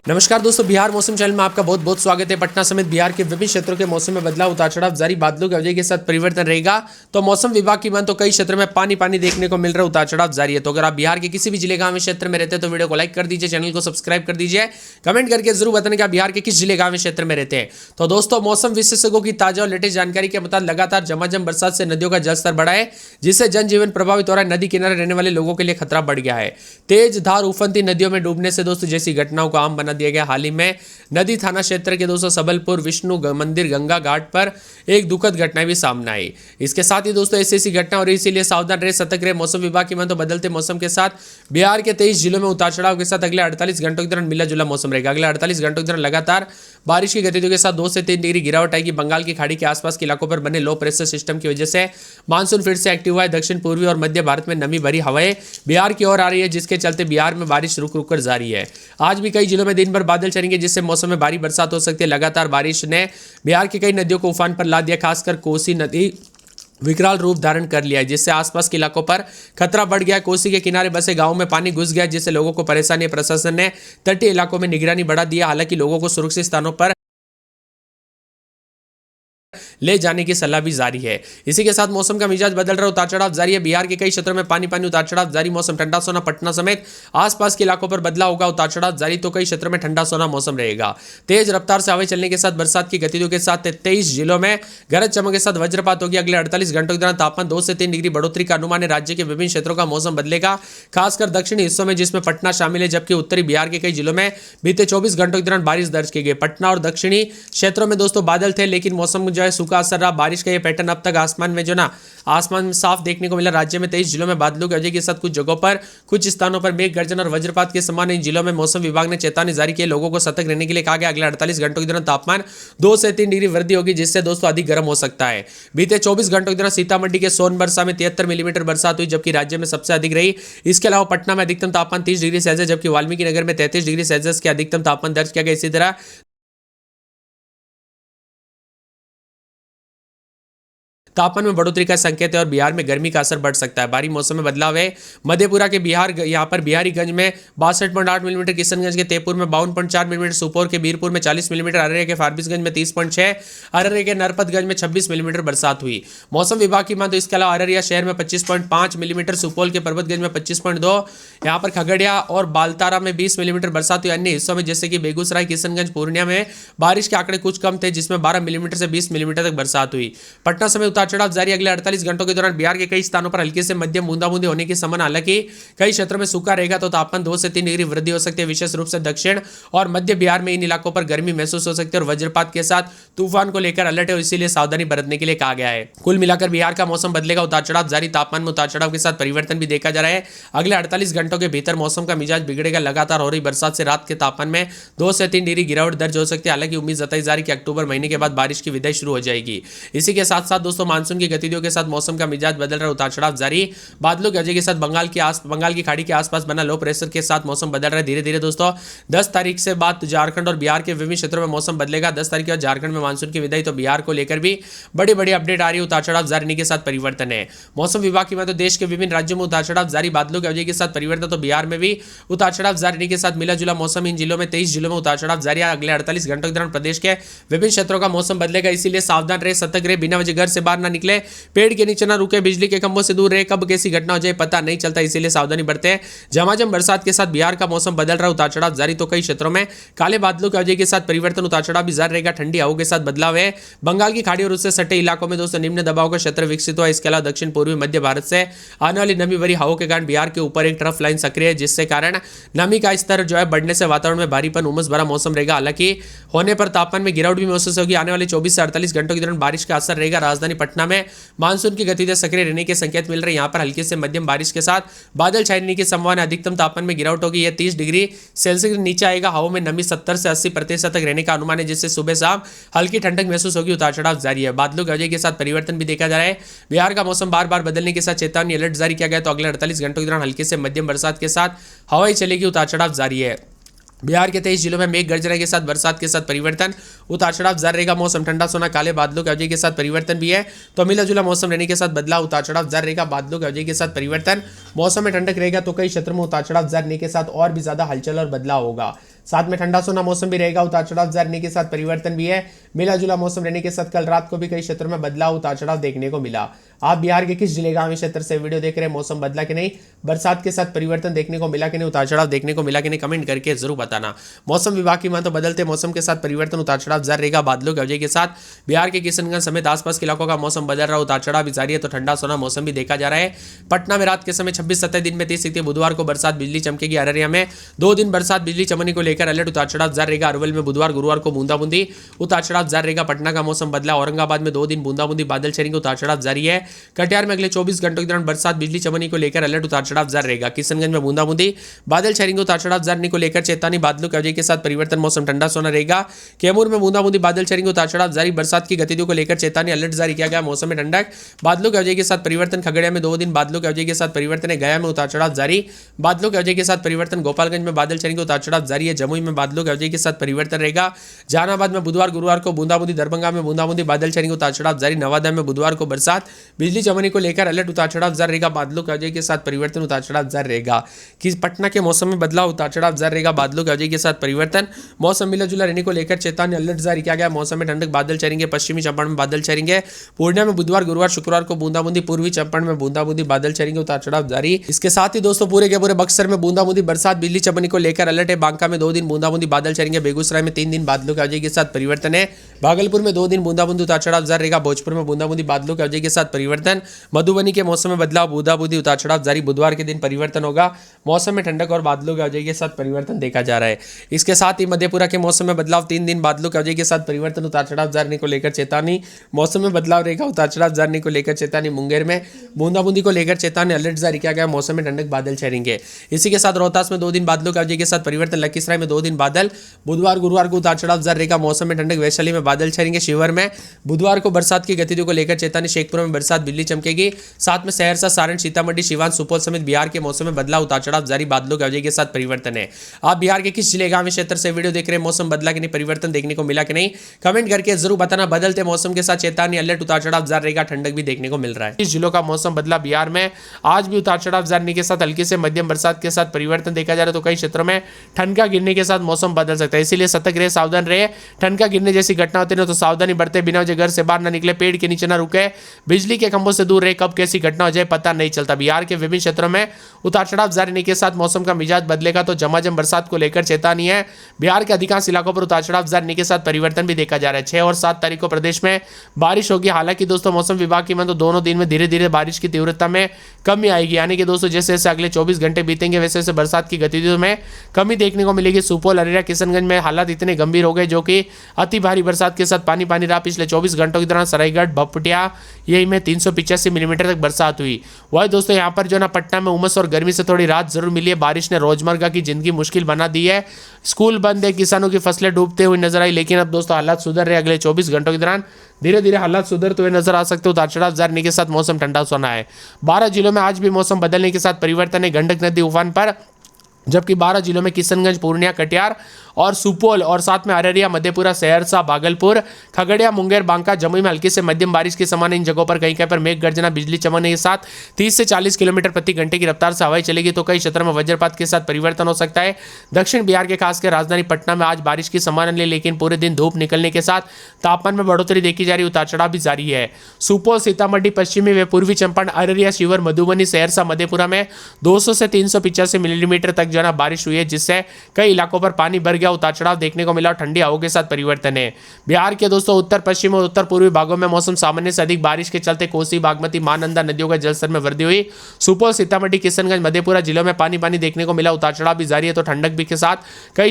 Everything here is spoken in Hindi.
नमस्कार दोस्तों, बिहार मौसम चैनल में आपका बहुत बहुत स्वागत है। पटना समेत बिहार के विभिन्न क्षेत्रों के मौसम में बदलाव, उतार चढ़ाव जारी, बादलों की वजह के साथ परिवर्तन रहेगा। तो मौसम विभाग की मान तो कई क्षेत्रों में पानी पानी देखने को मिल रहा है, उतार चढ़ाव जारी है। तो अगर आप बिहार के किसी भी जिले गांव क्षेत्र में रहते हैं तो वीडियो को लाइक कर दीजिए, चैनल को सब्सक्राइब कर दीजिए, कमेंट करके जरूर बताने कि आप बिहार के किस जिले गांव क्षेत्र में रहते हैं। तो दोस्तों, मौसम विशेषज्ञों की ताजा और लेटेस्ट जानकारी के मुताबिक लगातार झमाझम बरसात से नदियों का जलस्तर बढ़ा है, जिससे जनजीवन प्रभावित हो रहा है। नदी किनारे रहने वाले लोगों के लिए खतरा बढ़ गया है। तेज धार उफनती नदियों में डूबने से दोस्तों जैसी घटनाओं को आम बना दिया गया। हाल ही में नदी थाना क्षेत्र के दोस्तों सबलपुर विष्णु मंदिर गंगा घाट पर एक दुखद घटना भी सामने आई। इसके साथ ही दोस्तों ऐसी घटना हो रही, इसीलिए सावधान रहे, सतर्क रहे। मौसम विभाग की मान तो बदलते मौसम के साथ बिहार के 23 जिलों में उतार चढ़ाव के साथ अगले 48 घंटों के दौरान मिला जुला मौसम रहेगा। अगले 48 घंटों के दौरान लगातार बारिश की गतिविधियों के साथ 2 से 3 डिग्री गिरावट आएगी। बंगाल की खाड़ी के आसपास के इलाकों पर बने लो प्रेशर सिस्टम की वजह से मानसून फिर से एक्टिव हुआ है। दक्षिण पूर्वी और मध्य भारत में नमी भरी हवाएं बिहार की ओर आ रही है, जिसके चलते बिहार में बारिश रुक रुक कर जारी है। आज भी कई जिलों में दिन भर बादल चलेंगे, जिससे मौसम में भारी बरसात हो सकती है। लगातार बारिश ने बिहार की कई नदियों को उफान पर ला दिया, खासकर कोसी नदी विकराल रूप धारण कर लिया है, जिससे आसपास के इलाकों पर खतरा बढ़ गया है। कोसी के किनारे बसे गांवों में पानी घुस गया, जिससे लोगों को परेशानी है। प्रशासन ने तटीय इलाकों में निगरानी बढ़ा दी है, हालांकि लोगों को सुरक्षित स्थानों पर ले जाने की सलाह भी जारी है। इसी के साथ मौसम का मिजाज बदल रहा, उतार चढ़ाव जारी है। बिहार के कई क्षेत्रों में पानी पानी उतार चढ़ाव जारी। मौसम ठंडा सोना, पटना समेत आसपास के इलाकों पर बदलाव होगा, उतार चढ़ाव जारी। तो कई क्षेत्रों में ठंडा सोना मौसम रहेगा। तेज रफ्तार से हवाएं चलने के साथ बरसात की गतिविधियों के साथ 23 जिलों में गरज चमक के साथ वज्रपात होगी। अगले 48 घंटों के दौरान तापमान 2 से 3 डिग्री बढ़ोतरी का अनुमान है। राज्य के विभिन्न क्षेत्रों का मौसम बदलेगा, खासकर दक्षिणी हिस्सों में, जिसमें पटना शामिल है, जबकि उत्तरी बिहार के कई जिलों में बीते 24 घंटों के दौरान बारिश दर्ज की गई। पटना और दक्षिणी क्षेत्रों में दोस्तों बादल थे, लेकिन मौसम जो है सूखा असर रहा। बारिश का ये पैटर्न अब तक आसमान में आसमान में साफ देखने को मिला। राज्य में 23 जिलों में बादलों की वजह के साथ कुछ जगहों पर, कुछ स्थानों पर मेघ गर्जन और वज्रपात के समान इन जिलों में मौसम विभाग ने चेतावनी जारी की है। लोगों को सतर्क रहने के लिए कहा गया। अगले 48 घंटों के दौरान तापमान 2 से 3 डिग्री वृद्धि होगी, जिससे दोस्तों अधिक गर्म हो सकता है। बीते 24 घंटों के दौरान सीतामढ़ी के सोनबरसा में 73 मिलीमीटर बरसात हुई, जबकि राज्य में सबसे अधिक रही। इसके अलावा पटना में अधिकतम तापमान 30 डिग्री सेल्सियस, जबकि वाल्मीकि नगर में 33 डिग्री सेल्सियस के अधिकतम तापमान दर्ज किया गया। इसी तरह तापमान में बढ़ोतरी का संकेत है और बिहार में गर्मी का असर बढ़ सकता है। भारी मौसम में बदलाव है। मधेपुरा के बिहार यहाँ पर बिहारीगंज में 62.8 मिलीमीटर, किशनगंज के तेपुर में 52.4 मिलीमीटर, सुपौल के बीरपुर में 40 मिलीमीटर, अररिया के फारबिसगंज में 30.6, अररिया के नरपतगंज में 26 मिलीमीटर बरसात हुई। मौसम विभाग की मान तो इसके अलावा अररिया शहर में 25.5 मिलीमीटर, सुपौल के पर्वतगंज में 25.2, यहाँ पर खगड़िया और बालतारा में 20 मिलीमीटर बरसात हुई। अन्य हिस्सों में जैसे कि बेगूसराय, किशनगंज, पूर्णिया में बारिश के आंकड़े कुछ कम थे, जिसमें 12 मिलीमीटर से 20 मिलीमीटर तक बरसात हुई। पटना समेत उतार चढ़ाव जारी। अगले 48 घंटों के दौरान बिहार के कई स्थानों पर हल्की से मध्यम बूंदाबूंदी होने की संभावना, हालांकि कई क्षेत्रों में सूखा रहेगा, तो तापमान 2 से 3 डिग्री वृद्धि हो सकती है। विशेष रूप से दक्षिण और मध्य बिहार में इन इलाकों पर गर्मी महसूस हो सकती है और वज्रपात के साथ तूफान को लेकर अलर्ट है, इसीलिए सावधानी बरतने के लिए कहा गया है। कुल मिलाकर बिहार का मौसम बदलेगा, उतार चढ़ाव जारी। तापमान में उतार चढ़ाव के साथ परिवर्तन भी देखा जा रहा है। अगले 48 घंटों के भीतर मौसम का मिजाज बिगड़ेगा। लगातार हो रही बरसात से रात के तापमान में 2 से 3 डिग्री गिरावट दर्ज हो सकती है। हालांकि उम्मीद जताई जा रही है कि अक्टूबर महीने के बाद बारिश की विदाई शुरू हो जाएगी। इसी के साथ साथ दोस्तों मानसून की गतिविधियों के साथ मौसम का मिजाज बदल रहा है, उतार चढ़ाव जारी। बादलों की वजह के साथ बंगाल की खाड़ी के आसपास बना लो प्रेशर के साथ मौसम बदल रहा है धीरे धीरे। दोस्तों 10 तारीख से बाद झारखंड और बिहार के विभिन्न क्षेत्रों में मौसम बदलेगा। 10 तारीख के बाद झारखंड में मानसून की विदाई, तो बिहार को लेकर भी बड़ी बड़ी अपडेट आ रही है। उतार चढ़ाव जारी के साथ परिवर्तन है। मौसम विभाग की तो देश के विभिन्न राज्यों में उतार चढ़ाव जारी, बादलों की वजह के साथ परिवर्तन, तो बिहार में भी उतार चढ़ाव जारी के साथ मिला जुला मौसम। इन जिलों में 23 जिलों में उतार चढ़ाव जारी है। अगले 48 घंटों के दौरान प्रदेश के विभिन्न क्षेत्रों का मौसम बदलेगा, इसीलिए सावधान रहे, सतर्क रहे, बिना वजह घर से बाहर ना निकले, पेड़ के नीचे ना रुके, बिजली के खंभों से दूर रहे। कब कैसी घटना हो जाए पता नहीं चलता, इसीलिए सावधानी बरते हैं। झमाझम बरसात के साथ बिहार का मौसम बदल रहा है, उतार चढ़ाव जारी। तो कई क्षेत्रों में काले बादलों की वजह के साथ परिवर्तन, उतार चढ़ाव भी जारी रहेगा। ठंडी हवाओं के साथ बदलाव है। बंगाल की खाड़ी और उससे सटे इलाकों में दोस्तों निम्न दबाव का क्षेत्र विकसित हुआ। इसके अलावा दक्षिण पूर्वी मध्य भारत से आने वाली नमी भरी हवाओं के कारण बिहार के ऊपर एक ट्रफ लाइन सक्रिय है, जिससे कारण नमी का स्तर जो है बढ़ने से वातावरण में भारीपन, उमस भरा मौसम रहेगा। हालांकि होने पर तापमान में गिरावट भी महसूस होगी। आने वाले 24 से 48 घंटों के दौरान बारिश का असर रहेगा। राजधानी पटना में मानसून की गतिविधियां सक्रिय रहने के संकेत मिल रहे हैं। यहाँ पर हल्की से मध्यम बारिश के साथ बादल छाने की संभावना। अधिकतम तापमान में गिरावट होगी, यह 30 डिग्री सेल्सियस नीचे आएगा। हवा में नमी 70 से 80% तक रहने का अनुमान है, जिससे सुबह शाम हल्की ठंडक महसूस होगी। उतार चढ़ाव जारी है। बादलों की वजह के साथ परिवर्तन भी देखा जा रहा है। बिहार का मौसम बार बार बदलने के साथ चेतावनी अलर्ट जारी किया गया। तो अगले 48 घंटों के दौरान हल्की से मध्यम बरसात के साथ हवाई चलेगी। उतार चढ़ाव जारी है। बिहार के 23 जिलों में मेघ गर्जना के साथ बरसात के साथ परिवर्तन, उतार चढ़ाव जारी रहेगा। मौसम ठंडा सोना, काले बादलों की वजह के साथ परिवर्तन भी है, तो मिला जुला मौसम रहने के साथ बदलाव, उतार चढ़ाव जारी रहेगा। बादलों की वजह के साथ परिवर्तन, मौसम में ठंडक रहेगा, तो कई क्षेत्रों में उतार चढ़ाव जारी रहने के साथ और भी ज्यादा हलचल और बदलाव होगा। साथ में ठंडा सोना मौसम भी रहेगा, उतार चढ़ाव रहने के साथ परिवर्तन भी है। मिला जुला मौसम रहने के साथ कल रात को भी कई क्षेत्रों में बदलाव उतार चढ़ाव देखने को मिला। आप बिहार के किस जिले गांव क्षेत्र से वीडियो देख रहे हैं, मौसम बदला कि नहीं, बरसात के साथ परिवर्तन देखने को मिला कि नहीं, उतार चढ़ाव देखने को मिला कि नहीं, कमेंट करके जरूर बताना। मौसम विभाग की माने तो बदलते मौसम के साथ परिवर्तन उतार चढ़ाव जारी रहेगा। बादलों की वजह के साथ बिहार के किशनगंज समेत आसपास के इलाकों का मौसम बदल रहा, उतार चढ़ाव भी जारी है, तो ठंडा सोना मौसम भी देखा जा रहा है। पटना में रात के समय 26-27 दिन में 30 बुधवार को बरसात बिजली चमकेगी। अररिया में 2 दिन बरसात बिजली चमकने को लेकर अलर्ट, उतार चढ़ाव जारी रहेगा। अरवल में बुधवार गुरुवार को बूंदाबूंदी, उतार चढ़ाव जारी रहेगा। पटना का मौसम बदला, औरंगाबाद में 2 दिन बूंदाबूंदी बादल छेड़ेंगे, उतार चढ़ाव जारी है। कटिहार में अगले 24 घंटों के दौरान बरसात बिजली चमकने को लेकर अलर्ट, उतार चढ़ाव जारी रहेगा। किशनगंज में बूंदाबूंदी बादल छेड़ेंगे, उतार चढ़ाव जारी को लेकर चेतावनी। बादलों की वजह के साथ परिवर्तन, मौसम ठंडा सोना रहेगा। कैमूर में बूंदाबूंदी बादल छेड़ेंगे, उतार चढ़ाव जारी। बरसात की गतिविधियों को लेकर चेतावनी, अलर्ट जारी किया गया। मौसम में ठंडक, बादलों की वजह के साथ परिवर्तन। खगड़िया में 2 दिन बादलों की वजह के साथ परिवर्तन है। गया में उतार चढ़ाव जारी, बादलों की वजह के साथ परिवर्तन। गोपालगंज में बादल छेड़ेंगे, उतार चढ़ाव जारी है। जमुई में बादलों की वजह के साथ परिवर्तन रहेगा। जहानाबाद में बुधवार गुरुवार को बूंदाबूंदी। दरभंगा में बूंदाबूंदी बादल छेड़ेंगे, उतार चढ़ाव जारी। नवादा में बुधवार को बरसात बिजली चमकने को लेकर अलर्ट, उतार चढ़ाव जारी रहेगा। बादलों की वजह के साथ परिवर्तन, उतार चढ़ाव जारी रहेगा। कि पटना के मौसम में बदलाव, उतार चढ़ाव जारी रहेगा। बादलों की वजह के साथ परिवर्तन, मौसम मिला जुला रहने को लेकर चेतावनी, अलर्ट जारी किया गया। मौसम में ठंडक, बादल छेड़ेंगे। पश्चिमी चंपारण में बादल छेड़ेंगे। पूर्णिया में बुधवार गुरुवार शुक्रवार को बूंदाबूंदी। पूर्वी चंपारण में बूंदाबूंदी बादल छेड़ेंगे, उतार चढ़ाव जारी। इसके साथ ही दोस्तों पूरे के पूरे बक्सर में बूंदाबूंदी बरसात बिजली चमकने को लेकर अलर्ट है। बांका में 2 दिन बूंदाबूंदी बादल छेड़ेंगे। बेगूसराय में 3 दिन बादलों की वजह के साथ परिवर्तन है। भागलपुर में 2 दिन बूंदाबूंदी, उतार चढ़ाव जारी रहेगा। भोजपुर में बूंदाबूंदी बादलों की वजह के साथ परिवर्तन। मधुबनी के मौसम में बदलाव, बूंदाबूंदी उतार चढ़ाव जारी। बुधवार के दिन परिवर्तन होगा। मौसम में ठंडक और बादलों की वजह के साथ परिवर्तन देखा जा रहा है। इसके साथ ही मधेपुरा के मौसम में बदलाव, 3 दिन बादलों की वजह के साथ परिवर्तन, उतार चढ़ाव जारी को लेकर चेतावनी। मौसम में बदलाव रहेगा, उतार चढ़ाव जारी को लेकर चेतावनी। मुंगेर में बूंदाबूंदी को लेकर चेतावनी, अलर्ट जारी किया गया। मौसम में ठंडक, बादल छेड़ेंगे। इसी के साथ रोहतास में 2 दिन बादलों की वजह के साथ परिवर्तन। लखीसराय में 2 दिन बादल, बुधवार गुरुवार को उतार चढ़ाव जारी रहेगा। मौसम में ठंडक। वैशाली में बादल छेड़ेंगे। शिवहर में बुधवार को बरसात की गतिविधियों को लेकर चेतावनी। शेखपुर में बरसात बिजली चमकेगी। साथ में सहरसा सारण सीतामढ़ी सिवान सुपौल समेत बिहार के मौसम में बदलाव, उतार चढ़ाव जारी। बादलों की वजह के साथ परिवर्तन है। आप बिहार के किस जिले गांव क्षेत्र से वीडियो देख रहे हैं, मौसम बदला कि नहीं, परिवर्तन देखने को मिला कि नहीं, कमेंट करके जरूर बताना। बदलते मौसम के साथ चेतावनी, अलर्ट, उतार चढ़ाव जारी रहेगा। ठंडक भी देखने को मिल रहा है। इस जिलों का मौसम बदला बिहार में आज भी उतार चढ़ाव जारी के साथ हल्की से मध्यम बरसात के साथ परिवर्तन देखा जा रहा है। तो कई क्षेत्रों में ठनका गिरने के साथ मौसम बदल सकता है, इसीलिए सतर्क रहे, सावधान रहे। ठनका गिरने जैसी घटना होती है तो सावधानी बरते, बिना वजह घर से बाहर न निकले, पेड़ के नीचे न रुके, बिजली के खंभों से दूर रहे। कब कैसी घटना हो जाए पता नहीं चलता। बिहार के विभिन्न क्षेत्रों में उतार चढ़ाव जारी रहने के साथ मौसम का मिजाज बदलेगा, तो झमाझम बरसात को लेकर चेतावनी है। बिहार के अधिकांश इलाकों पर उतार चढ़ाव जारी रहने के साथ परिवर्तन भी देखा जा रहा है। 6 और 7 तारीख को प्रदेश में बारिश होगी। हालांकि दोस्तों मौसम विभाग की माने तो दोनों दिन में धीरे धीरे बारिश की तीव्रता में कमी आएगी, यानी कि दोस्तों जैसे जैसे अगले 24 घंटे बीतेंगे वैसे वैसे बरसात की गतिविधियों में कमी देखने को मिलेगी। सुपौल अररिया किशनगंज में हालात इतने गंभीर हो गए जो कि अति भारी बरसात के साथ पानी पानी रहा। पिछले 24 घंटों के दौरान सरायगढ़ भपटिया यही में 385 मिलीमीटर तक बरसात हुई। वही दोस्तों यहाँ पर जो ना पटना में उमस और गर्मी से थोड़ी राहत जरूर मिली है। बारिश ने रोजमर्रा की जिंदगी मुश्किल बना दी है। स्कूल बंद है, किसानों की फसलें डूबते हुए नजर आई, लेकिन अब दोस्तों हालात सुधर रहे। अगले 24 घंटों के दौरान धीरे धीरे हालात सुधरते हुए नजर आ सकते हो। उतार चढ़ाव जारी के साथ मौसम ठंडा सोना है। 12 जिलों में आज भी मौसम बदलने के साथ परिवर्तन है। गंडक नदी उफान पर, जबकि 12 जिलों में किशनगंज, पूर्णिया, कटिहार और सुपौल और साथ में अररिया, मधेपुरा, सहरसा, भागलपुर, खगड़िया, मुंगेर, बांका, जमुई में हल्की से मध्यम बारिश के समान इन जगहों पर कहीं कहीं पर मेघ गर्जना, बिजली चमकने के साथ 30 से 40 किलोमीटर प्रति घंटे की रफ्तार से हवाएं चलेगी। तो कई क्षेत्रों में वज्रपात के साथ परिवर्तन हो सकता है। दक्षिण बिहार के खासकर राजधानी पटना में आज बारिश की संभावना, लेकिन पूरे दिन धूप निकलने के साथ तापमान में बढ़ोतरी देखी जा रही, उतार चढ़ाव भी जारी है। सुपौल, सीतामढ़ी, पश्चिमी व पूर्वी चंपारण, अररिया, शिवहर, मधुबनी, सहरसा, मधेपुरा में 200 से 385 मिलीमीटर तक जो है बारिश हुई है, जिससे कई इलाकों पर पानी भर गया, उतार चढ़ाव देखने को मिला। ठंडी हवाओं के साथ परिवर्तन है। बिहार के दोस्तों उत्तर पश्चिम और उत्तर पूर्वी भागों में मौसम सामान्य से अधिक बारिश के चलते कोसी, बागमती, महानंदा नदियों का जलस्तर में वृद्धि हुई। सुपौल, सीतामढ़ी, किशनगंज, मधेपुरा जिलों में पानी पानी देखने को मिला, उतार चढ़ाव भी जारी है। तो ठंडक भी के साथ कई